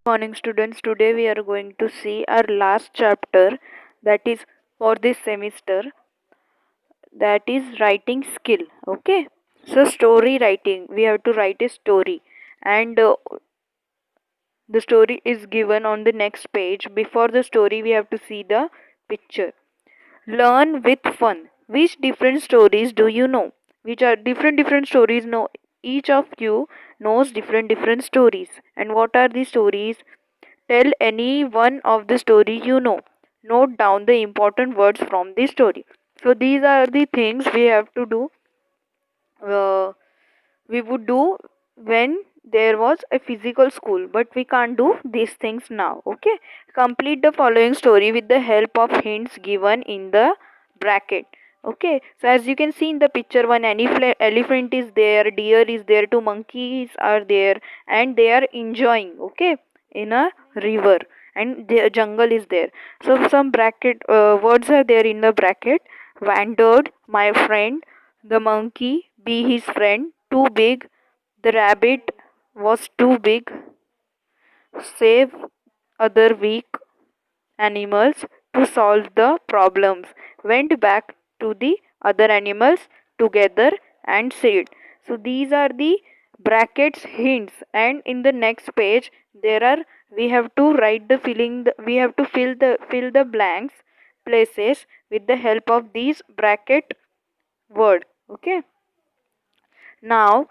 Morning students, today we are going to see our last chapter, that is for this semester, that is writing skill. Okay, so story writing, we have to write a story, and the story is given on the next page. Before the story we have to see the picture. Learn with fun. Which different stories do you know? Which are different stories? No, each of you knows different stories. And what are the stories? Tell any one of the story you know. Note down the important words from the story. So these are the things we have to do. We would do when there was a physical school, but we can't do these things now. Okay. Complete the following story with the help of hints given in the bracket. Okay, so as you can see in the picture, one elephant is there, deer is there, two monkeys are there, and they are enjoying, okay, in a river, and the jungle is there. So some bracket words are there in the bracket. Wandered, my friend, the monkey, be his friend, too big, the rabbit was too big, save other weak animals to solve the problems, went back to the other animals together and said. So these are the brackets hints, and in the next page there are, we have to write the we have to fill the blanks places with the help of these bracket word. Okay, now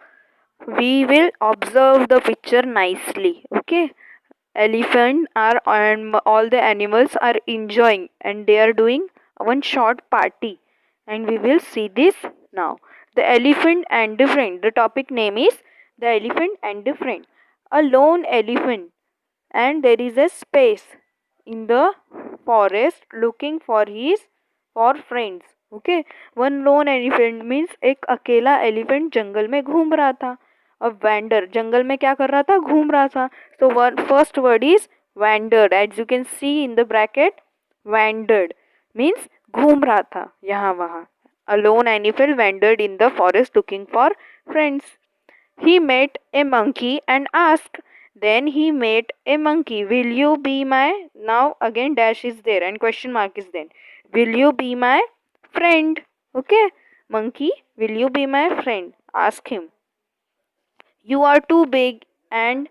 we will observe the picture nicely. Okay, elephant are, and all the animals are enjoying, and they are doing one short party, and we will see this now. The elephant and the friend, the topic name is the elephant and the friend. A lone elephant, and there is a space in the forest looking for his for friends. Okay, one lone elephant means एक अकेला elephant जंगल में घूम रहा था. अब wander जंगल में क्या कर रहा था, घूम रहा था. So one first word is wandered, as you can see in the bracket. Wandered means घूम रहा था यहाँ वहाँ. A lone elephant wandered in the forest looking for friends. He met a monkey and asked. Then he met a monkey. Will you be my. Now again dash is there and question mark is then. Will you be my friend? Okay. Monkey, will you be my friend? Ask him. You are too big and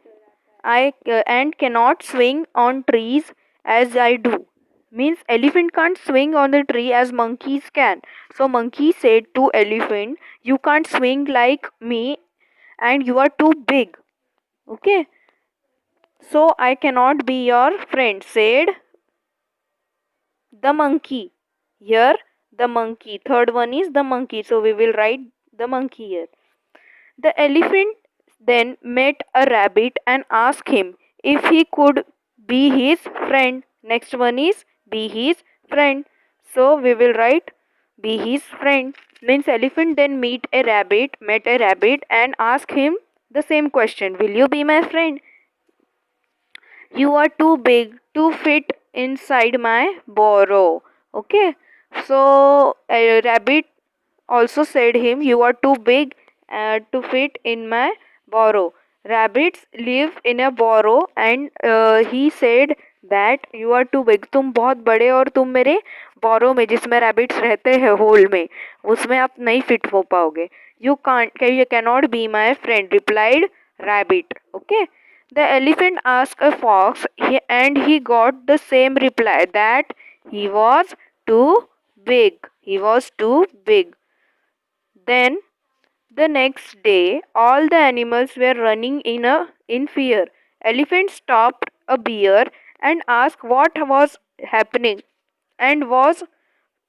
and cannot swing on trees as I do. Means elephant can't swing on the tree as monkeys can. So monkey said to elephant, you can't swing like me and you are too big. Okay, so I cannot be your friend, said the monkey. Here, the monkey. Third one is the monkey. So we will write the monkey here. The elephant then met a rabbit and asked him if he could be his friend. Next one is be his friend. So we will write be his friend. Means elephant then met a rabbit and asked him the same question. Will you be my friend? You are too big to fit inside my burrow. Okay. So a rabbit also said him, you are too big to fit in my burrow. Rabbits live in a burrow and he said that you are too big. तुम बहुत बड़े और तुम मेरे बोरो में जिसमें rabbits रहते हैं होल में उसमें आप नहीं फिट हो पाओगे. You cannot be my friend, replied rabbit. Okay. The elephant asked a fox and he got the same reply that he was too big. He was too big. Then the next day all the animals were running in fear. Elephant stopped a bear and asked what was happening and was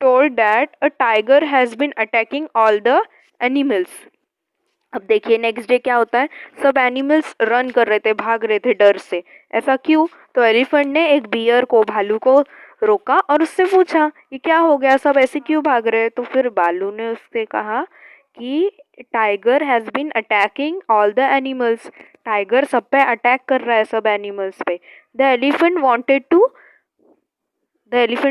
told that a tiger has been attacking all the animals. अब देखिए next day क्या होता है, सब animals run कर रहे थे, भाग रहे थे डर से. ऐसा क्यों? तो एलिफेंट ने एक बियर को, भालू को रोका और उससे पूछा ये क्या हो गया, सब ऐसे क्यों भाग रहे हैं. तो फिर भालू ने उससे कहा कि tiger has been attacking all the animals. Tiger सब पे अटैक कर रहा है, सब एनिमल्स पे. The elephant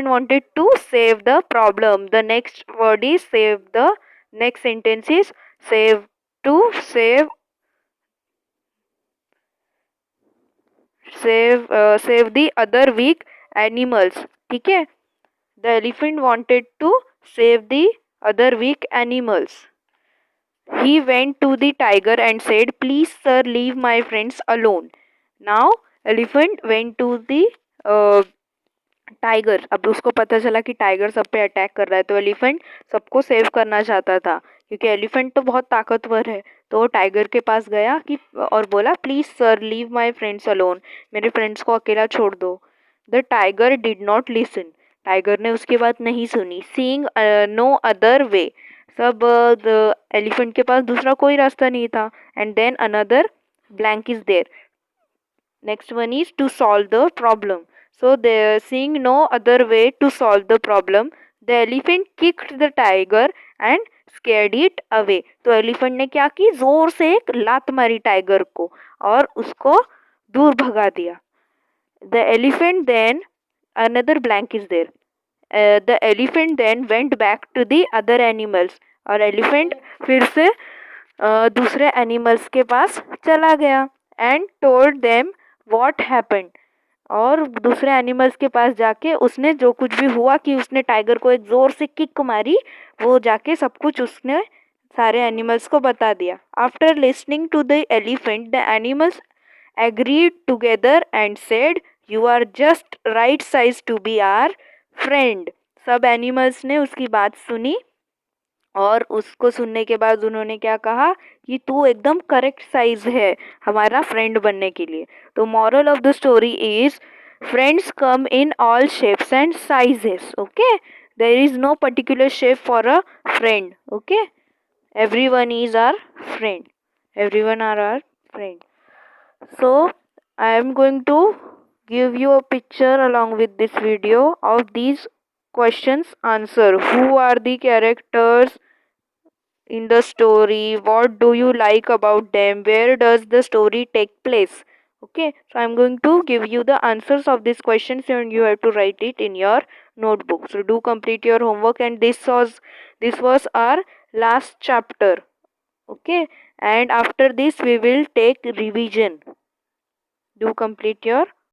wanted to save the problem. The next word is save. The next sentence is save. To save save the other weak animals. ठीक है, the elephant wanted to save the other weak animals. He went to the tiger and said, please sir, leave my friends alone. Now elephant went to the tiger. अब उसको पता चला कि tiger सब पे attack कर रहा है, तो एलिफेंट सबको सेव करना चाहता था क्योंकि एलिफेंट तो बहुत ताकतवर है. तो वो टाइगर के पास गया कि और बोला, please sir, leave my friends alone, मेरे फ्रेंड्स को अकेला छोड़ दो. The tiger did not listen. Tiger ने उसकी बात नहीं सुनी. Seeing no other way. सब एलिफेंट के पास दूसरा कोई रास्ता नहीं था. And then another blank is there. Next one is to solve the problem. So seeing no other way to solve the problem, the elephant kicked the tiger and scared it away. तो elephant ने क्या की, जोर से एक लात मारी tiger को और उसको दूर भगा दिया. The elephant then, another blank is there. The elephant then went back to the other animals. और एलिफेंट फिर से दूसरे एनिमल्स के पास चला गया. And told them what happened. और दूसरे एनिमल्स के पास जाके उसने जो कुछ भी हुआ, कि उसने टाइगर को एक जोर से किक मारी, वो जाके सब कुछ उसने सारे एनिमल्स को बता दिया. After listening to the elephant, the animals agreed together and said, you are just right size to be our friend. सब एनिमल्स ने उसकी बात सुनी और उसको सुनने के बाद उन्होंने क्या कहा कि तू एकदम करेक्ट साइज है हमारा फ्रेंड बनने के लिए. तो moral of the story is, friends come in all shapes and sizes. Okay, there is no particular shape for a friend. Okay, everyone is our friend. Everyone are our friend. So I am going to give you a picture along with this video of these questions answer. Who are the characters in the story? What do you like about them? Where does the story take place? Okay, so I'm going to give you the answers of these questions and you have to write it in your notebook. So do complete your homework, and this was our last chapter. Okay, and after this we will take revision. Do complete your